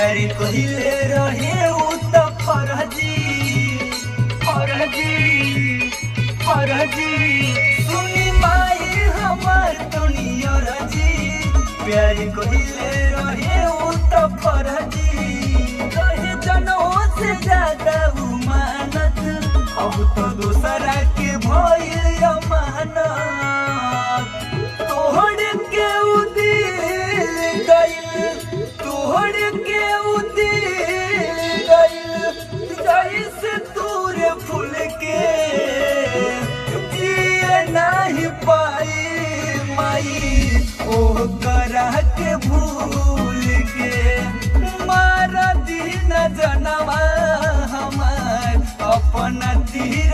प्यार कहिले रहे उ त फरजी फरजी फरजी सुनी माई हमार दुनिया रजी प्यार कहिले रहे उ त फरजी रहे जनों से ज्यादा उमानत अब तो दूसरा के भइल अमानत तोड़ के उ दिल गइल तोड़ के उ दिल गइल जैसे तूर फूल के जिए नहीं पाई माई ओ करा के भूल के मारा दिन जनवा हमार अपना तीर